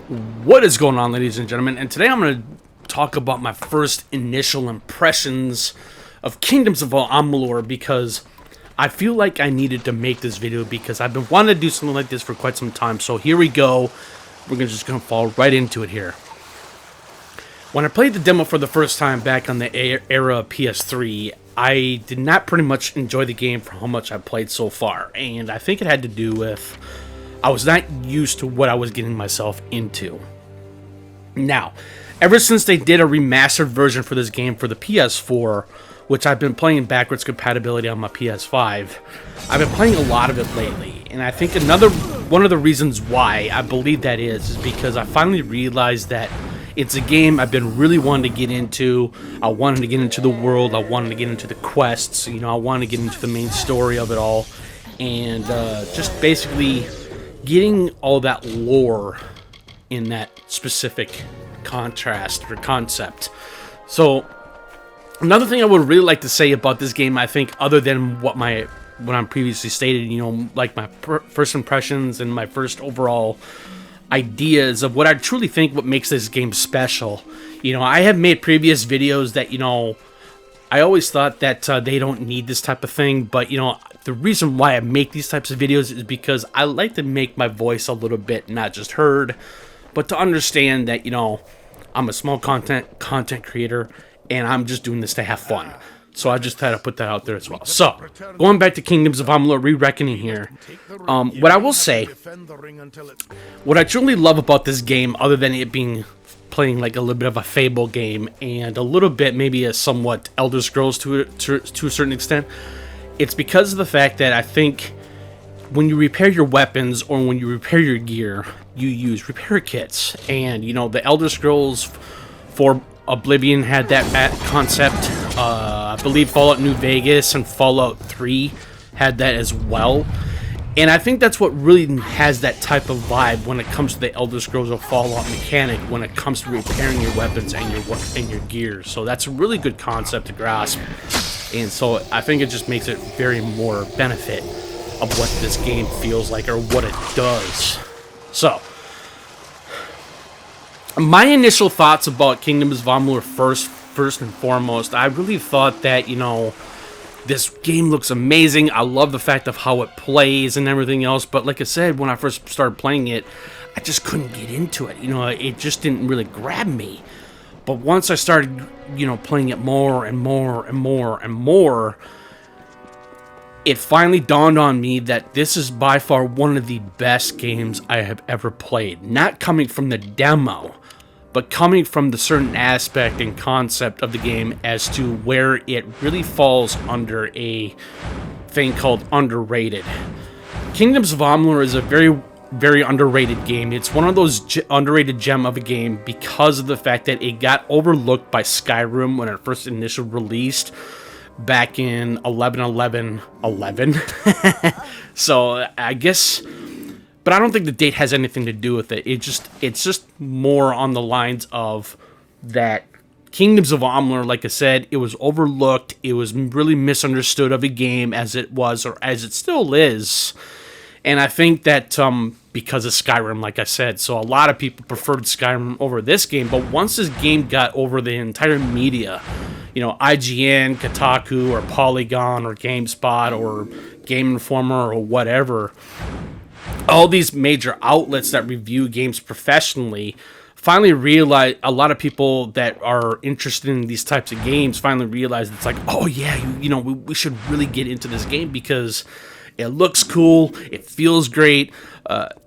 What is going on, ladies and gentlemen? And today I'm going to talk about my first initial impressions of Kingdoms of Amalur, because I feel like I needed to make this video because I've been wanting to do something like this for quite some time. So here we go. We're just going to fall right into it here. When I played the demo for the first time back on the era of PS3, I did not pretty much enjoy the game for how much I played so far. And I think it had to do with I was not used to what I was getting myself into. Now, ever since they did a remastered version for this game for the PS4, which I've been playing backwards compatibility on my PS5, I've been playing a lot of it lately. And I think one of the reasons why I believe that is because I finally realized that it's a game I've been really wanting to get into. I wanted to get into the world. I wanted to get into the quests. I wanted to get into the main story of it all. And just basically getting all that lore in that specific contrast or concept. So another thing I would really like to say about this game, I think, other than what I'm previously stated, like my first impressions and my first overall ideas of what I truly think what makes this game special. I have made previous videos that, I always thought that they don't need this type of thing, but, the reason why I make these types of videos is because I like to make my voice a little bit not just heard, but to understand that, I'm a small content creator, and I'm just doing this to have fun. So I just had to put that out there as well. So, going back to Kingdoms of Amalur Re-Reckoning here, what I will say, what I truly love about this game, other than it being playing like a little bit of a Fable game, and a little bit maybe a somewhat Elder Scrolls to a certain extent, it's because of the fact that I think when you repair your weapons or when you repair your gear, you use repair kits. And, the Elder Scrolls for Oblivion had that concept. I believe Fallout New Vegas and Fallout 3 had that as well. And I think that's what really has that type of vibe when it comes to the Elder Scrolls or Fallout mechanic when it comes to repairing your weapons and your gear. So that's a really good concept to grasp. And so I think it just makes it very more benefit of what this game feels like or what it does. So, my initial thoughts about Kingdoms of Amalur first and foremost, I really thought that, this game looks amazing. I love the fact of how it plays and everything else. But like I said, when I first started playing it, I just couldn't get into it. It just didn't really grab me. But once I started, playing it more and more and more and more, it finally dawned on me that this is by far one of the best games I have ever played. Not coming from the demo, but coming from the certain aspect and concept of the game as to where it really falls under a thing called underrated. Kingdoms of Amalur is a very, very underrated game. It's one of those underrated gem of a game because of the fact that it got overlooked by Skyrim when it first initially released back in 11/11/11. So I guess, but I don't think the date has anything to do with it. It's just more on the lines of that Kingdoms of Amalur, like I said, it was overlooked. It was really misunderstood of a game as it was, or as it still is. And I think that because of Skyrim, like I said, so a lot of people preferred Skyrim over this game. But once this game got over the entire media, IGN, Kotaku, or Polygon, or GameSpot, or Game Informer, or whatever, all these major outlets that review games professionally finally realize, a lot of people that are interested in these types of games finally realize it's like, oh yeah, we should really get into this game because it looks cool, it feels great.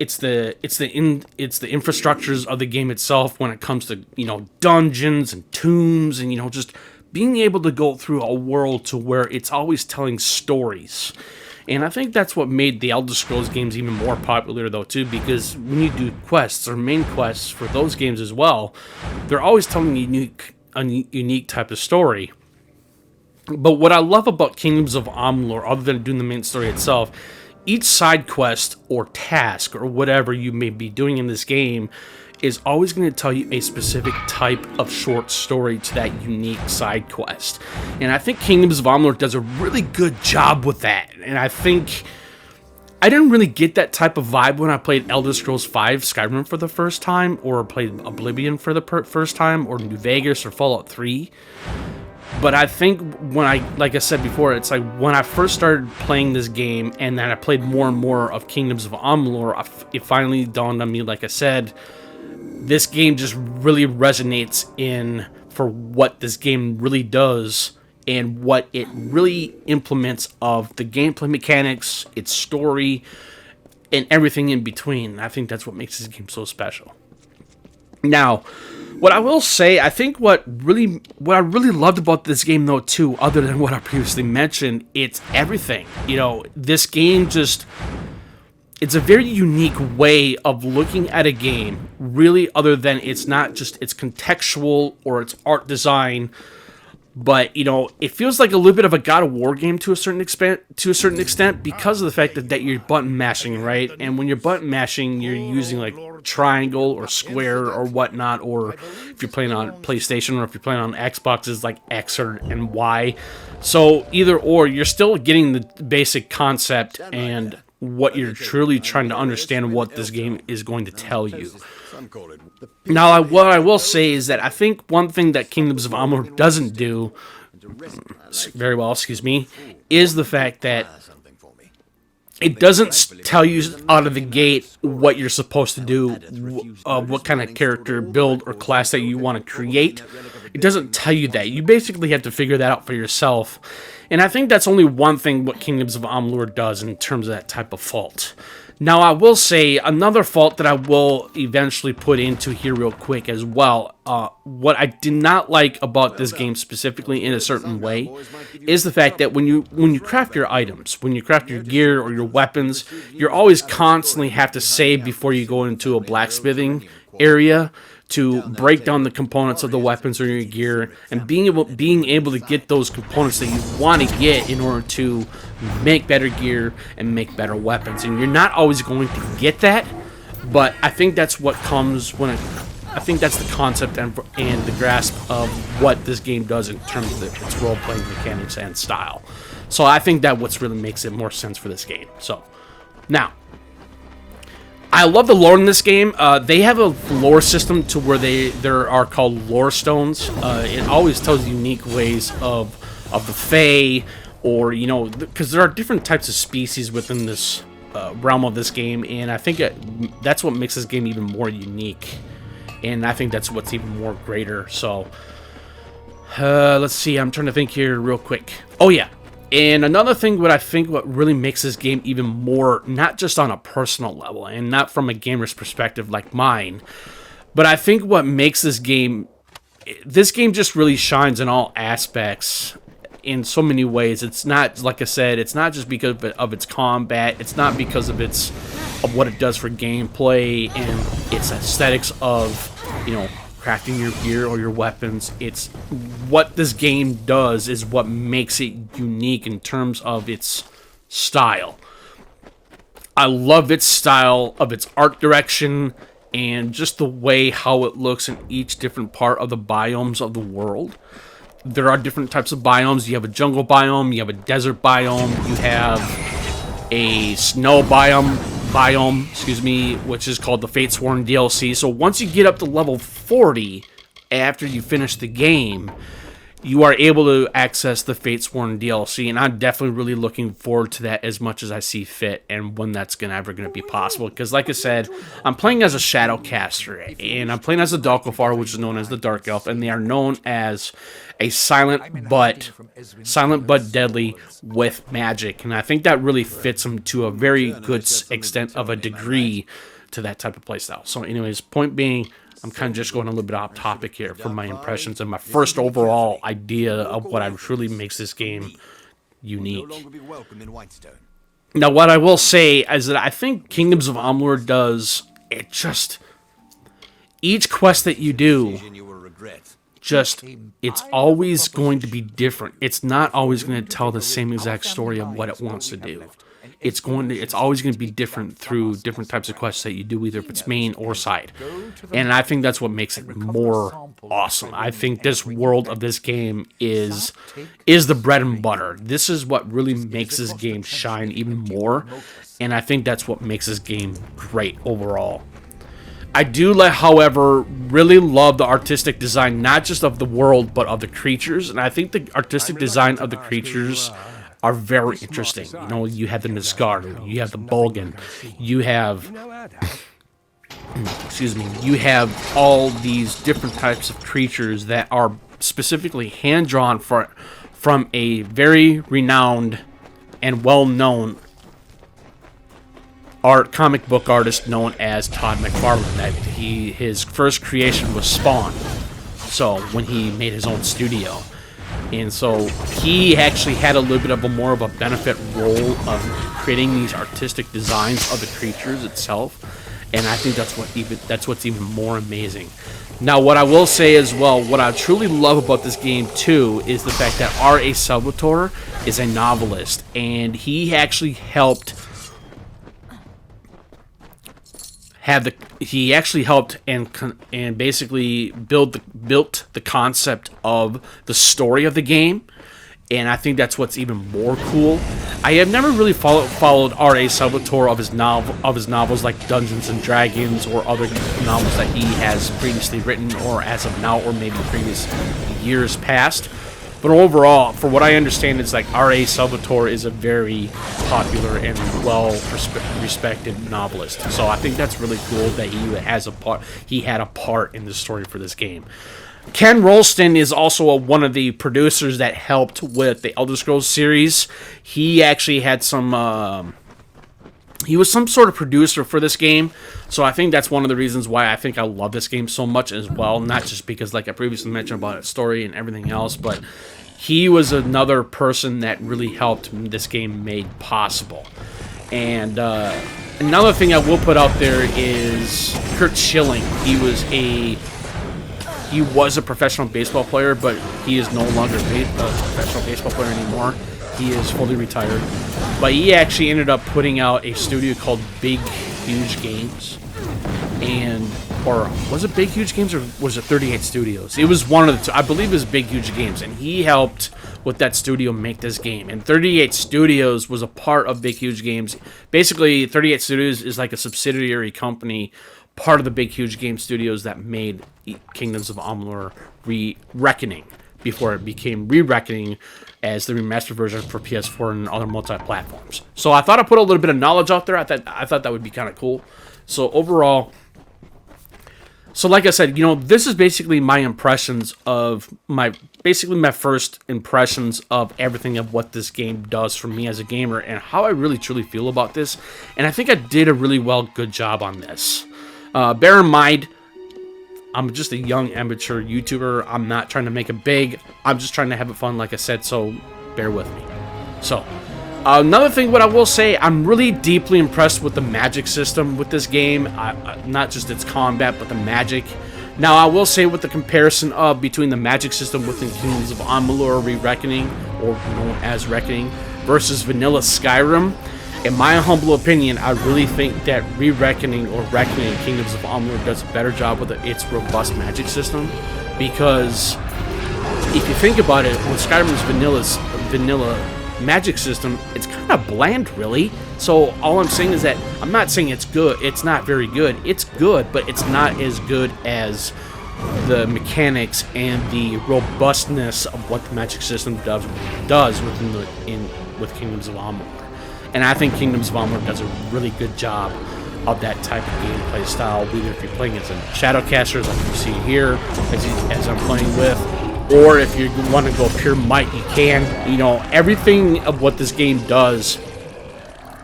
It's the infrastructures of the game itself when it comes to dungeons and tombs and just being able to go through a world to where it's always telling stories. And I think that's what made the Elder Scrolls games even more popular, though, too, because when you do quests or main quests for those games as well, they're always telling a unique type of story. But what I love about Kingdoms of Amalur, other than doing the main story itself, each side quest or task or whatever you may be doing in this game is always going to tell you a specific type of short story to that unique side quest. And I think Kingdoms of Amalur does a really good job with that. And I think I didn't really get that type of vibe when I played Elder Scrolls V Skyrim for the first time, or played Oblivion for the first time, or New Vegas, or Fallout 3. But I think like I said before, it's like when I first started playing this game, and then I played more and more of Kingdoms of Amalur, it finally dawned on me, like I said, this game just really resonates for what this game really does and what it really implements of the gameplay mechanics, its story, and everything in between. I think that's what makes this game so special. Now, what I will say, I think what I really loved about this game, though, too, other than what I previously mentioned, it's everything. You know, this game just... It's a very unique way of looking at a game, really, other than it's not just its contextual or its art design, but, you know, it feels like a little bit of a God of War game to a certain extent because of the fact that you're button mashing, right? And when you're button mashing, you're using, like, triangle or square or whatnot, or if you're playing on PlayStation or if you're playing on Xbox, it's like X and Y. So either or, you're still getting the basic concept and what you're truly trying to understand what this game is going to tell you. Now, what I will say is that I think one thing that Kingdoms of Amalur doesn't do very well, is the fact that it doesn't tell you out of the gate what you're supposed to do, what kind of character build or class that you want to create. It doesn't tell you that. You basically have to figure that out for yourself. And I think that's only one thing what Kingdoms of Amalur does in terms of that type of fault. Now, I will say another fault that I will eventually put into here real quick as well. What I did not like about this game specifically in a certain way is the fact that when you craft your items, when you craft your gear or your weapons, you're always constantly have to save before you go into a blacksmithing area to break down the components of the weapons or your gear, and being able to get those components that you want to get in order to make better gear and make better weapons. And you're not always going to get that, but I think that's what comes I think that's the concept and the grasp of what this game does in terms of its role-playing mechanics and style. So I think that what's really makes it more sense for this game. So, now, I love the lore in this game. They have a lore system to where there are called lore stones. It always tells unique ways of the Fae, or, you know, because there are different types of species within this realm of this game, and I think that's what makes this game even more unique, and I think that's what's even more greater. So, let's see. I'm trying to think here real quick. Oh yeah. And another thing, what really makes this game even more, not just on a personal level, and not from a gamer's perspective like mine, but I think what makes this game just really shines in all aspects in so many ways. It's not, like I said, it's not just because of its combat, it's not because of what it does for gameplay and its aesthetics of, you know, crafting your gear or your weapons. It's what this game does is what makes it unique in terms of its style. I love its style of its art direction and just the way how it looks in each different part of the biomes of the world. There are different types of biomes. You have a jungle biome, you have a desert biome, you have a snow biome, which is called the Fatesworn DLC. So once you get up to level 40, after you finish the game, you are able to access the Fatesworn DLC, and I'm definitely really looking forward to that as much as I see fit, and when that's ever going to be possible. Because, like I said, I'm playing as a Shadowcaster, and I'm playing as a Dalkafar, which is known as the Dark Elf, and they are known as a silent but deadly with magic, and I think that really fits them to a very good extent of a degree to that type of playstyle. So, anyways, point being, I'm kind of just going a little bit off topic here from my impressions and my first overall idea of what truly makes this game unique. Now, what I will say is that I think Kingdoms of Amalur does, each quest that you do, it's always going to be different. It's not always going to tell the same exact story of what it wants to do. It's always going to be different through different types of quests that you do, either if it's main or side. And I think that's what makes it more awesome. I think this world of this game is the bread and butter. This is what really makes this game shine even more. And I think that's what makes this game great overall. I do, however, really love the artistic design, not just of the world, but of the creatures. And I think the artistic design of the creatures are very interesting. You know, you have the Nisgaru, you have the Bolgan, you have, excuse me, you have all these different types of creatures that are specifically hand-drawn from a very renowned and well-known comic book artist known as Todd McFarlane. That his first creation was Spawn. So when he made his own studio, and so he actually had a little bit of a more of a benefit role of creating these artistic designs of the creatures itself, and I think that's what's even more amazing. Now, what I will say as well, what I truly love about this game too, is the fact that R.A. Salvatore is a novelist, and he actually helped and basically built the concept of the story of the game, and I think that's what's even more cool. I have never really followed R.A. Salvatore of his novels like Dungeons and Dragons or other novels that he has previously written, or as of now, or maybe previous years past. But overall, for what I understand, it's like R.A. Salvatore is a very popular and well-respected novelist. So I think that's really cool that he had a part in the story for this game. Ken Rolston is also one of the producers that helped with the Elder Scrolls series. He actually had he was some sort of producer for this game, so I think that's one of the reasons why I think I love this game so much as well. Not just because, like I previously mentioned, about its story and everything else, but he was another person that really helped this game made possible. And another thing I will put out there is Kurt Schilling. He was a professional baseball player, but he is no longer a professional baseball player anymore. He is fully retired. But he actually ended up putting out a studio called Big Huge Games. Or was it Big Huge Games, or was it 38 Studios? It was one of the two. I believe it was Big Huge Games. And he helped with that studio make this game. And 38 Studios was a part of Big Huge Games. Basically, 38 Studios is like a subsidiary company, part of the Big Huge Game Studios that made Kingdoms of Amalur Re-Reckoning before it became Re-Reckoning as the remastered version for PS4 and other multi-platforms. So I thought I'd put a little bit of knowledge out there. I thought that would be kind of cool. So overall, like I said, you know, this is basically my impressions of my first impressions of everything of what this game does for me as a gamer and how I really truly feel about this. And I think I did a really good job on this. Bear in mind, I'm just a young amateur YouTuber. I'm not trying to make it big. I'm just trying to have it fun, like I said, so bear with me. So, another thing, what I will say, I'm really deeply impressed with the magic system with this game. Not just its combat, but the magic. Now, I will say with the comparison between the magic system within Kingdoms of Amalur Re-Reckoning, or known as Reckoning, versus vanilla Skyrim, in my humble opinion, I really think that Re-Reckoning or Reckoning Kingdoms of Amalur does a better job with its robust magic system. Because if you think about it, with Skyrim's vanilla magic system, it's kind of bland, really. So all I'm saying is that I'm not saying it's good. It's not very good. It's good, but it's not as good as the mechanics and the robustness of what the magic system does with Kingdoms of Amalur. And I think Kingdoms of Amalur does a really good job of that type of gameplay style, either if you're playing as a Shadowcaster, like you see here, as I'm playing with, or if you want to go pure might, you can. You know, everything of what this game does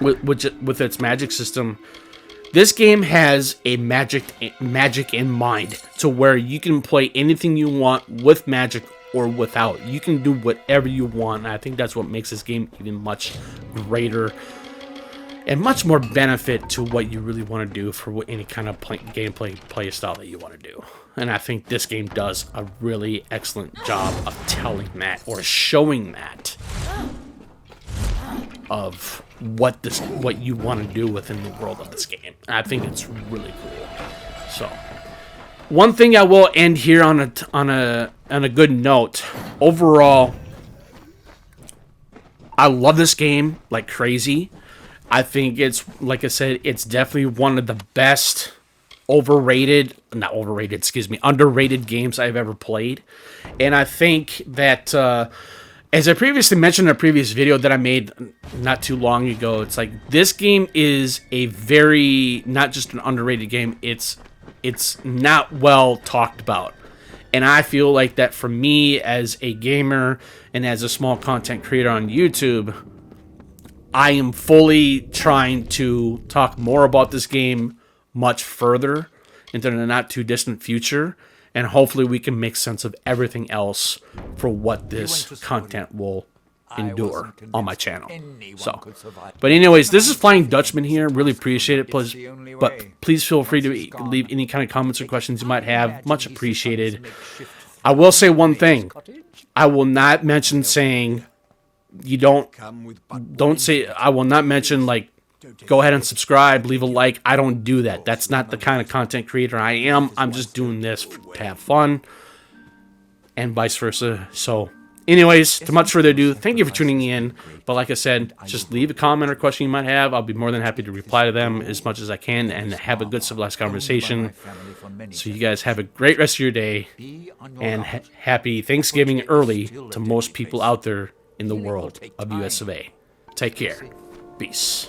with its magic system, this game has a magic in mind, to where you can play anything you want with magic or without. You can do whatever you want, and I think that's what makes this game even much greater and much more benefit to what you really want to do for any kind of gameplay play style that you want to do. And I think this game does a really excellent job of telling that, or showing that, of what you want to do within the world of this game. And I think it's really cool. So, one thing I will end here on a good note. Overall, I love this game like crazy. I think it's, like I said, it's definitely one of the best underrated games I've ever played. And I think that, as I previously mentioned in a previous video that I made not too long ago, it's like this game is a very, not just an underrated game, it's not well talked about. And I feel like that for me as a gamer and as a small content creator on YouTube, I am fully trying to talk more about this game much further into the not too distant future, and hopefully we can make sense of everything else for what this content will endure on my channel. So, but anyways, this is Flying Dutchman here. Really appreciate it. Please feel free to leave any kind of comments or questions you might have. Much appreciated. I will say one thing. I will not mention saying you don't say, I will not mention like, go ahead and subscribe, leave a like. I don't do that. That's not the kind of content creator I am. I'm just doing this to have fun, and vice versa. So anyways, to much further ado, thank you for tuning in. But like I said, just leave a comment or question you might have. I'll be more than happy to reply to them as much as I can and have a good civilized conversation. So you guys have a great rest of your day, and happy Thanksgiving early to most people out there in the world of US of A. Take care. Peace.